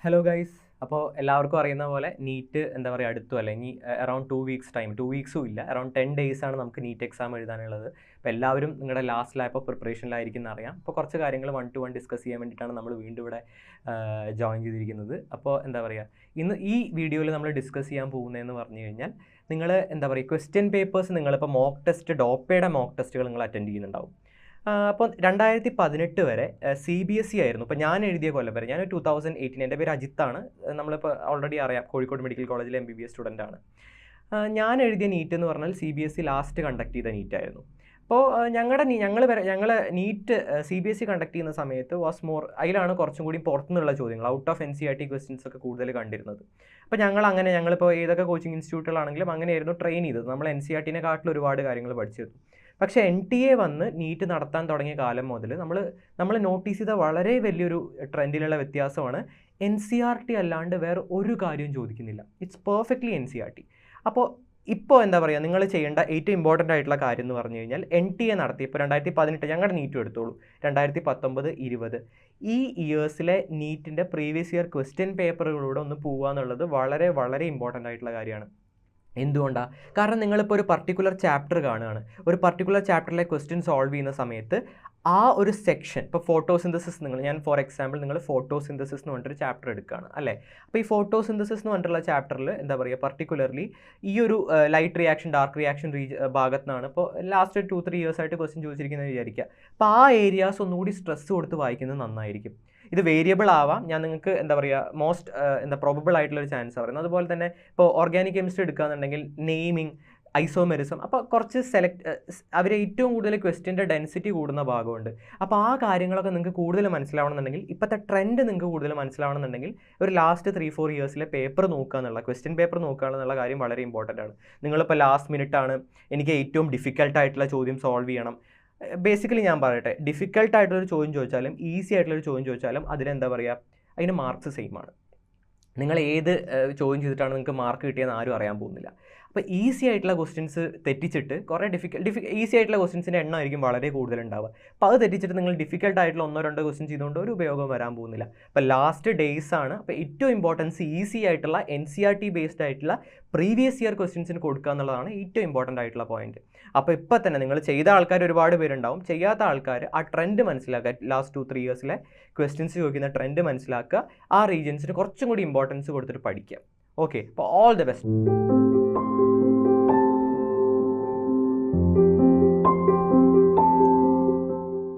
Hello guys, അപ്പോൾ എല്ലാവർക്കും അറിയുന്ന പോലെ നീറ്റ് എന്താ പറയുക അടുത്തു അല്ല ഇനി അറൗണ്ട് 2 വീക്സ് ടൈം 2 വീക്സും ഇല്ല അറൗണ്ട് 10 ഡേയ്സ് ആണ് നമുക്ക് നീറ്റ് എക്സാം എഴുതാനുള്ളത്. അപ്പോൾ എല്ലാവരും നിങ്ങളുടെ ലാസ്റ്റ് ലാപ്പ് പ്രിപ്പറേഷനിലായിരിക്കും എന്നറിയാം. അപ്പോൾ കുറച്ച് കാര്യങ്ങൾ 1-to-1 ഡിസ്കസ് ചെയ്യാൻ വേണ്ടിയിട്ടാണ് നമ്മൾ വീണ്ടും ഇവിടെ ജോയിൻ ചെയ്തിരിക്കുന്നത്. അപ്പോൾ എന്താ പറയുക, ഇന്ന് ഈ വീഡിയോയിൽ നമ്മൾ ഡിസ്കസ് ചെയ്യാൻ പോകുന്നതെന്ന് പറഞ്ഞു കഴിഞ്ഞാൽ നിങ്ങൾ എന്താ പറയുക ക്വസ്റ്റ്യൻ പേപ്പേഴ്സ് നിങ്ങളിപ്പോൾ മോക്ക് ടെസ്റ്റ് ഡോപ്പയുടെ മോക്ക് ടെസ്റ്റുകൾ നിങ്ങൾ അറ്റൻഡ് ചെയ്യുന്നുണ്ടാവും. അപ്പോൾ 2018 വരെ CBSE ആയിരുന്നു. ഇപ്പോൾ ഞാൻ എഴുതിയ കൊല്ലം വരെ, ഞാൻ 2018, എൻ്റെ പേര് അജിത്താണ്. നമ്മളിപ്പോൾ ഓൾറെഡി അറിയാം, കോഴിക്കോട് മെഡിക്കൽ കോളേജിലെ MBBS സ്റ്റുഡൻ്റാണ്. ഞാൻ എഴുതിയ നീറ്റ് എന്ന് പറഞ്ഞാൽ CBSE ലാസ്റ്റ് കണ്ടക്ട് ചെയ്ത നീറ്റായിരുന്നു. അപ്പോൾ ഞങ്ങൾ നീറ്റ് CBSE കണ്ടക്ട് ചെയ്യുന്ന സമയത്ത് വാസ് മോർ, അതിലാണ് കുറച്ചും കൂടി പുറത്തുനിന്നുള്ള ചോദ്യങ്ങൾ, ഔട്ട് ഓഫ് NCERT ക്വസ്റ്റ്യൻസ് ഒക്കെ കൂടുതൽ കണ്ടിരുന്നത്. അപ്പോൾ ഞങ്ങളിപ്പോൾ ഏതൊക്കെ കോച്ചിങ് ഇൻസ്റ്റിറ്റ്യൂട്ടുകളാണെങ്കിലും അങ്ങനെയായിരുന്നു ട്രെയിൻ ചെയ്തത്. നമ്മൾ NCERT-നെക്കാട്ടിൽ ഒരുപാട് കാര്യങ്ങൾ പഠിച്ചിരുന്നു. പക്ഷേ NTA വന്ന് നീറ്റ് നടത്താൻ തുടങ്ങിയ കാലം മുതൽ നമ്മൾ നോട്ടീസ് ചെയ്ത വളരെ വലിയൊരു ട്രെൻഡിലുള്ള വ്യത്യാസമാണ്, NCERT അല്ലാണ്ട് വേറെ ഒരു കാര്യവും ചോദിക്കുന്നില്ല. It's perfectly NCERT. അപ്പോൾ ഇപ്പോൾ എന്താ പറയുക, നിങ്ങൾ ചെയ്യേണ്ട ഏറ്റവും ഇമ്പോർട്ടൻ്റ് ആയിട്ടുള്ള കാര്യം എന്ന് പറഞ്ഞു കഴിഞ്ഞാൽ NTA നടത്തി, ഇപ്പോൾ 2018 ഞങ്ങളുടെ നീറ്റും എടുത്തോളൂ, 2019, 20 ഈ ഇയേഴ്സിലെ നീറ്റിൻ്റെ പ്രീവിയസ് ഇയർ ക്വസ്റ്റ്യൻ പേപ്പറുകളിലൂടെ ഒന്ന് പോകുക എന്നുള്ളത് വളരെ വളരെ ഇമ്പോർട്ടൻ്റ് ആയിട്ടുള്ള കാര്യമാണ്. എന്തുകൊണ്ടാണ്? കാരണം നിങ്ങളിപ്പോൾ ഒരു പർട്ടിക്കുലർ ചാപ്റ്റർ കാണുകയാണ്, ഒരു പർട്ടിക്കുലർ ചാപ്റ്ററിലെ ക്വസ്റ്റ്യൻ സോൾവ് ചെയ്യുന്ന സമയത്ത് ആ ഒരു സെക്ഷൻ, ഇപ്പോൾ ഫോട്ടോസിന്തസിസ്, ഞാൻ ഫോർ എക്സാമ്പിൾ നിങ്ങൾ ഫോട്ടോസിന്തസിസ് എന്ന് പറഞ്ഞിട്ടൊരു ചാപ്റ്റർ എടുക്കുകയാണ് അല്ലേ. അപ്പോൾ ഈ ഫോട്ടോസിന്തസിസ് എന്ന് പറഞ്ഞിട്ടുള്ള ചാപ്റ്ററിൽ എന്താ പറയുക, പർട്ടിക്കുലർലി ഈ ഒരു ലൈറ്റ് റിയാക്ഷൻ ഡാർക്ക് റിയാക്ഷൻ ഭാഗത്തു നിന്നാണ് ഇപ്പോൾ ലാസ്റ്റ് 2-3 years ആയിട്ട് ക്വസ്റ്റ്യൻ ചോദിച്ചിരിക്കുന്നത് വിചാരിക്കുക. അപ്പോൾ ആ ഏരിയാസ് ഒന്നുകൂടി സ്ട്രെസ് കൊടുത്ത് വായിക്കുന്നത് നന്നായിരിക്കും. ഇത് വേരിയബിൾ ആവാം, ഞാൻ നിങ്ങൾക്ക് എന്താ പറയുക പ്രോബബിൾ ആയിട്ടുള്ളൊരു ചാൻസ് പറയുന്നത്. അതുപോലെ തന്നെ ഇപ്പോൾ ഓർഗാനിക് കെമിസ്ട്രി എടുക്കുകയാണെന്നുണ്ടെങ്കിൽ നെയിമിങ്, ഐസോമെറിസം, അപ്പോൾ കുറച്ച് അവർ ഏറ്റവും കൂടുതൽ ക്വസ്റ്റ്യൻ്റെ ഡെൻസിറ്റി കൂടുന്ന ഭാഗമുണ്ട്. അപ്പോൾ ആ കാര്യങ്ങളൊക്കെ നിങ്ങൾക്ക് കൂടുതൽ മനസ്സിലാവണമെന്നുണ്ടെങ്കിൽ, ഇപ്പോഴത്തെ ട്രെൻഡ് നിങ്ങൾക്ക് കൂടുതൽ മനസ്സിലാവണമെന്നുണ്ടെങ്കിൽ ഒരു ലാസ്റ്റ് 3-4 ഇയേഴ്സിലെ പേപ്പർ നോക്കുക എന്നുള്ള, ക്വസ്റ്റ്യൻ പേപ്പർ നോക്കുക എന്നുള്ള കാര്യം വളരെ ഇമ്പോർട്ടൻ്റ് ആണ്. നിങ്ങളിപ്പോൾ ലാസ്റ്റ് മിനിറ്റാണ് എനിക്ക് ഏറ്റവും ഡിഫിക്കൽട്ടായിട്ടുള്ള ചോദ്യം സോൾവ് ചെയ്യണം. ബേസിക്കലി ഞാൻ പറയട്ടെ, ഡിഫിക്കൽട്ടായിട്ടൊരു ചോദ്യം ചോദിച്ചാലും ഈസി ആയിട്ടുള്ളൊരു ചോദ്യം ചോദിച്ചാലും അതിനെന്താ പറയുക, അതിന് മാർക്സ് സെയിം ആണ്. നിങ്ങൾ ഏത് ചോദ്യം ചെയ്തിട്ടാണ് നിങ്ങൾക്ക് മാർക്ക് കിട്ടിയെന്ന് ആരും അറിയാൻ പോകുന്നില്ല. അപ്പോൾ ഈസി ആയിട്ടുള്ള ക്വസ്റ്റ്യൻസ് തെറ്റിച്ചിട്ട് കുറേ ഈസി ആയിട്ടുള്ള ക്വസ്റ്റ്യൻസിൻ്റെ എണ്ണം ആയിരിക്കും വളരെ കൂടുതലുണ്ടാവുക. അപ്പോൾ അത് തെറ്റിച്ചിട്ട് നിങ്ങൾ ഡിഫിക്കൽട്ടായിട്ടുള്ള 1-2 ക്വസ്റ്റ്യൻ ചെയ്തുകൊണ്ട് ഒരു ഉപയോഗം വരാൻ പോകുന്നില്ല. അപ്പോൾ ലാസ്റ്റ് ഡേയ്സ് ആണ്. അപ്പോൾ ഏറ്റവും ഇമ്പോർട്ടൻസ് ഈസി ആയിട്ടുള്ള NCERT ബേസ്ഡ് ആയിട്ടുള്ള പ്രീവിയസ് ഇയർ ക്വസ്റ്റ്യൻസിന് കൊടുക്കുക എന്നുള്ളതാണ് ഏറ്റവും ഇമ്പോർട്ടൻ്റ് ആയിട്ടുള്ള പോയിന്റ്. അപ്പോൾ ഇപ്പോൾ തന്നെ നിങ്ങൾ ചെയ്ത ആൾക്കാർ ഒരുപാട് പേരുണ്ടാവും, ചെയ്യാത്ത ആൾക്കാർ ആ ട്രെൻഡ് മനസ്സിലാക്കുക, ലാസ്റ്റ് 2-3 ഇയേഴ്സിലെ ക്വസ്റ്റ്യൻസ് ചോദിക്കുന്ന ട്രെൻഡ് മനസ്സിലാക്കുക, ആ റീജിയൻസിന് കുറച്ചും കൂടി ഇമ്പോർട്ടൻസ് കൊടുത്തിട്ട് പഠിക്കുക. ഓക്കെ, അപ്പോൾ ഓൾ ദി ബെസ്റ്റ്.